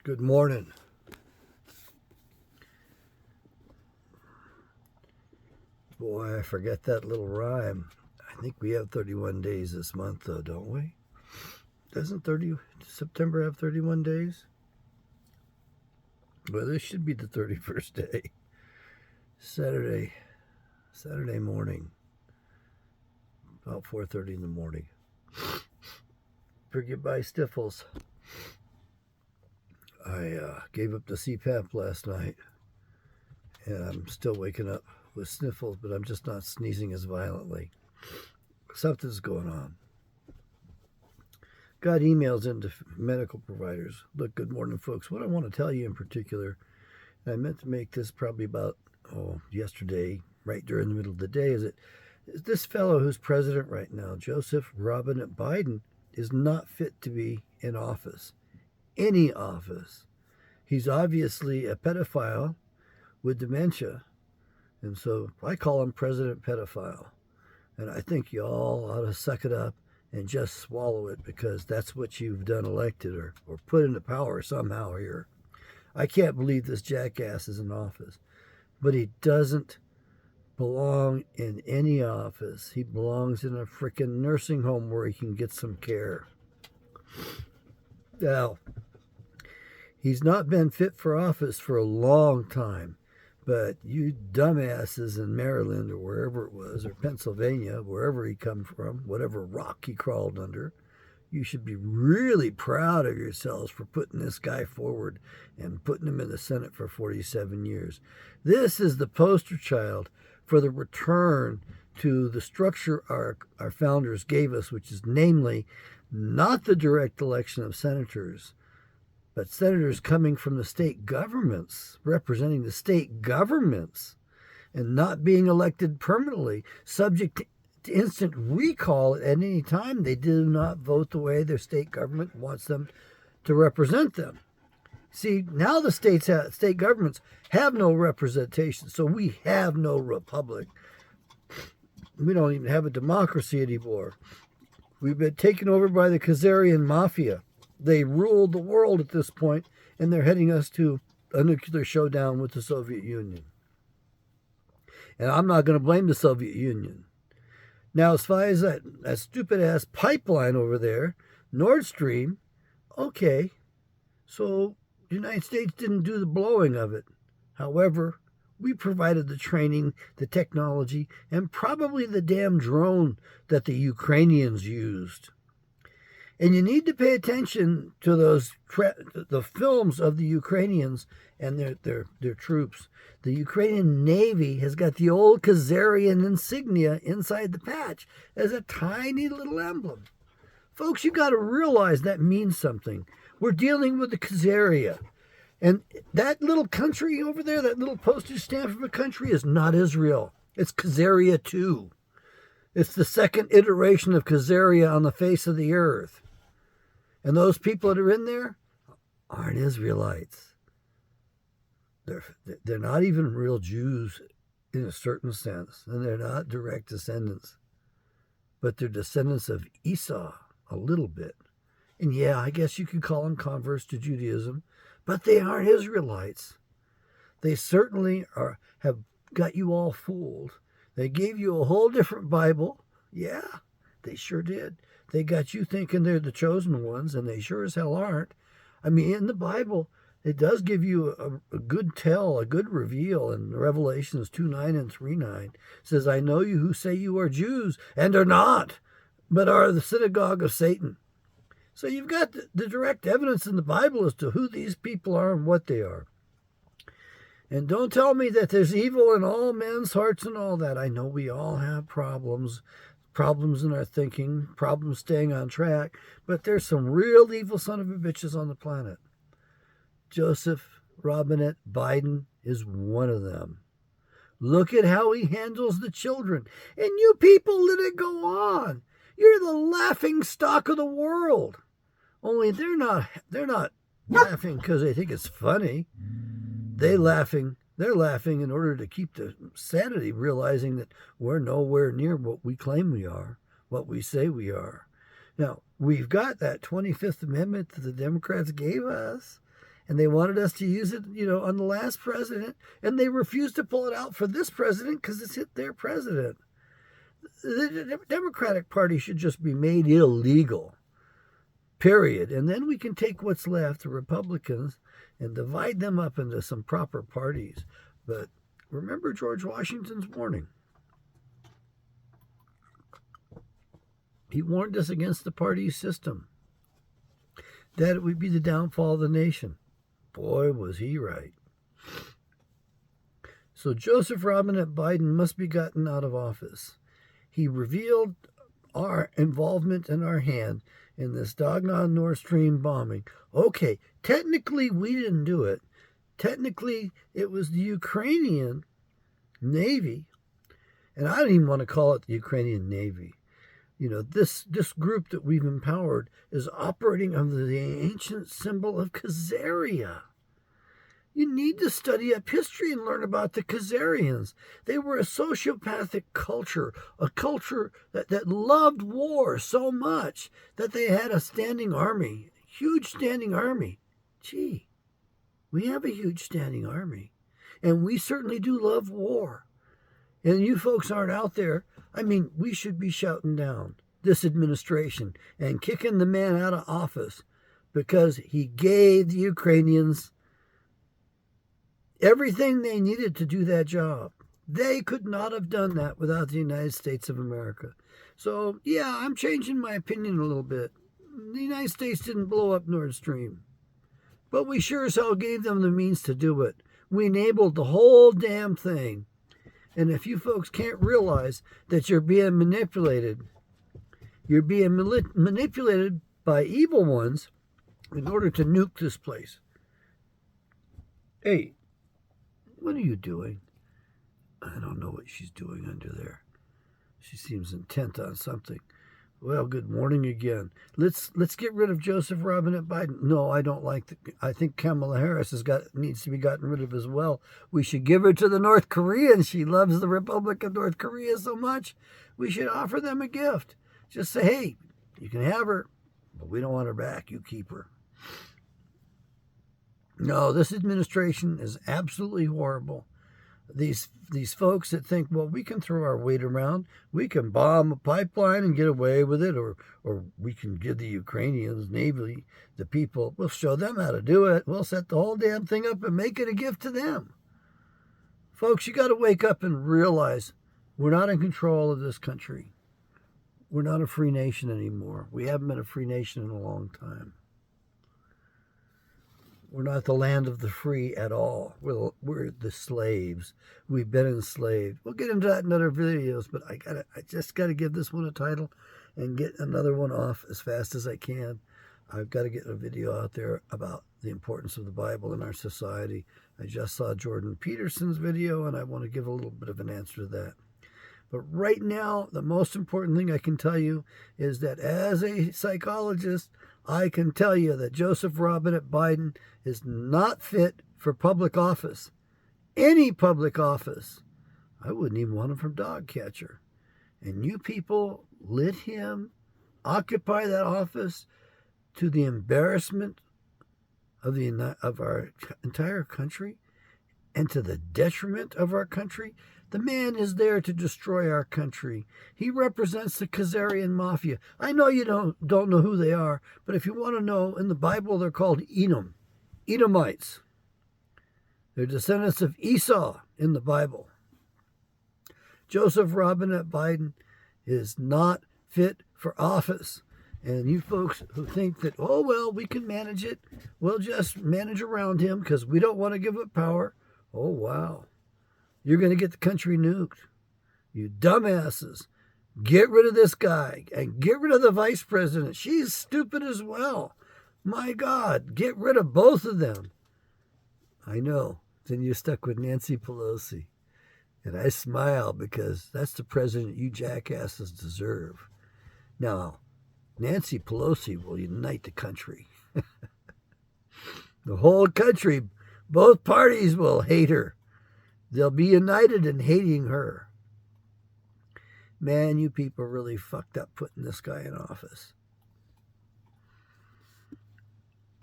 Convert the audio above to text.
Good morning. Boy, I forget that little rhyme. I think we have 31 days this month, though, don't we? Doesn't September have 31 days? Well, this should be the 31st day. Saturday morning, about 4:30 in the morning. Forget my sniffles. I gave up the CPAP last night, and I'm still waking up with sniffles, but I'm just not sneezing as violently. Something's going on. Got emails into medical providers. Look, good morning, folks. What I want to tell you in particular, and I meant to make this probably about yesterday, right during the middle of the day, is that this fellow who's president right now, Joseph Robinette Biden, is not fit to be in office. Any office. He's obviously a pedophile with dementia, and so I call him President Pedophile. And I think you all ought to suck it up and just swallow it, because that's what you've done elected or put into power somehow here. I can't believe this jackass is in office. But he doesn't belong in any office. He belongs in a freaking nursing home where he can get some care. Now, he's not been fit for office for a long time. But you dumbasses in Maryland or wherever it was, or Pennsylvania, wherever he come from, whatever rock he crawled under, you should be really proud of yourselves for putting this guy forward and putting him in the Senate for 47 years. This is the poster child for the return to the structure our founders gave us, which is namely not the direct election of senators, but senators coming from the state governments, representing the state governments, and not being elected permanently, subject to instant recall at any time they do not vote the way their state government wants them to represent them. See, now the state governments have no representation, so we have no republic. We don't even have a democracy anymore. We've been taken over by the Khazarian mafia. They rule the world at this point, and they're heading us to a nuclear showdown with the Soviet Union. And I'm not going to blame the Soviet Union. Now, as far as that stupid-ass pipeline over there, Nord Stream, okay, so the United States didn't do the blowing of it. However, we provided the training, the technology, and probably the damn drone that the Ukrainians used. And you need to pay attention to the films of the Ukrainians and their troops. The Ukrainian Navy has got the old Khazarian insignia inside the patch as a tiny little emblem. Folks, you got to realize that means something. We're dealing with the Khazaria. And that little country over there, that little postage stamp of a country, is not Israel. It's Khazaria 2. It's the second iteration of Khazaria on the face of the earth. And those people that are in there aren't Israelites. They're not even real Jews in a certain sense, and they're not direct descendants. But they're descendants of Esau a little bit. And yeah, I guess you could call them converts to Judaism, but they aren't Israelites. They certainly have got you all fooled. They gave you a whole different Bible. Yeah, they sure did. They got you thinking they're the chosen ones, and they sure as hell aren't. I mean, in the Bible, it does give you a good tell, a good reveal in Revelations 2:9 and 3:9. It says, I know you who say you are Jews and are not, but are the synagogue of Satan. So you've got the direct evidence in the Bible as to who these people are and what they are. And don't tell me that there's evil in all men's hearts and all that. I know we all have problems in our thinking, problems staying on track, but there's some real evil son of a bitches on the planet. Joseph Robinette Biden is one of them. Look at how he handles the children. And you people let it go on. You're the laughing stock of the world. Only they're not laughing because they think it's funny. They're laughing in order to keep the sanity, realizing that we're nowhere near what we claim we are, what we say we are. Now, we've got that 25th Amendment that the Democrats gave us, And they wanted us to use it, on the last president, and they refused to pull it out for this president because it's hit their president. The Democratic Party should just be made illegal, period. And then we can take what's left, the Republicans, and divide them up into some proper parties. But remember George Washington's warning. He warned us against the party system, that it would be the downfall of the nation. Boy, was he right. So Joseph Robinette Biden must be gotten out of office. He revealed our involvement in our hand in this doggone Nord Stream bombing. Okay, technically we didn't do it. Technically it was the Ukrainian Navy, and I don't even want to call it the Ukrainian Navy. This group that we've empowered is operating under the ancient symbol of Khazaria. You need to study up history and learn about the Khazarians. They were a sociopathic culture, a culture that loved war so much that they had a standing army, huge standing army. Gee, we have a huge standing army, and we certainly do love war. And you folks aren't out there. I mean, we should be shouting down this administration and kicking the man out of office because he gave the Ukrainians everything they needed to do that job. They could not have done that without the United States of America. So, yeah, I'm changing my opinion a little bit. The United States didn't blow up Nord Stream, but we sure as hell gave them the means to do it. We enabled the whole damn thing. And if you folks can't realize that you're being manipulated by evil ones in order to nuke this place. Hey, what are you doing? I don't know what she's doing under there. She seems intent on something. Well, good morning again. Let's get rid of Joseph Robinette Biden. No, I don't like I think Kamala Harris needs to be gotten rid of as well. We should give her to the North Koreans. She loves the Republic of North Korea so much. We should offer them a gift. Just say, hey, you can have her, but we don't want her back. You keep her. No, this administration is absolutely horrible. These folks that think, well, we can throw our weight around, we can bomb a pipeline and get away with it, or we can give the Ukrainians, Navy, the people, we'll show them how to do it. We'll set the whole damn thing up and make it a gift to them. Folks, you got to wake up and realize we're not in control of this country. We're not a free nation anymore. We haven't been a free nation in a long time. We're not the land of the free at all. We're the slaves. We've been enslaved. We'll get into that in other videos, but I just gotta give this one a title and get another one off as fast as I can. I've got to get a video out there about the importance of the Bible in our society. I just saw Jordan Peterson's video, and I want to give a little bit of an answer to that. But right now, the most important thing I can tell you is that as a psychologist, I can tell you that Joseph Robinette Biden is not fit for public office. Any public office. I wouldn't even want him from dog catcher. And you people let him occupy that office to the embarrassment of our entire country and to the detriment of our country. The man is there to destroy our country. He represents the Khazarian mafia. I know you don't know who they are, but if you want to know, in the Bible they're called Edom, Edomites. They're descendants of Esau in the Bible. Joseph Robinette Biden is not fit for office. And you folks who think that, oh, well, we can manage it, we'll just manage around him because we don't want to give up power. Oh, wow. You're going to get the country nuked. You dumbasses. Get rid of this guy and get rid of the vice president. She's stupid as well. My God, get rid of both of them. I know. Then you're stuck with Nancy Pelosi. And I smile because that's the president you jackasses deserve. Now, Nancy Pelosi will unite the country. The whole country, both parties will hate her. They'll be united in hating her. Man, you people really fucked up putting this guy in office.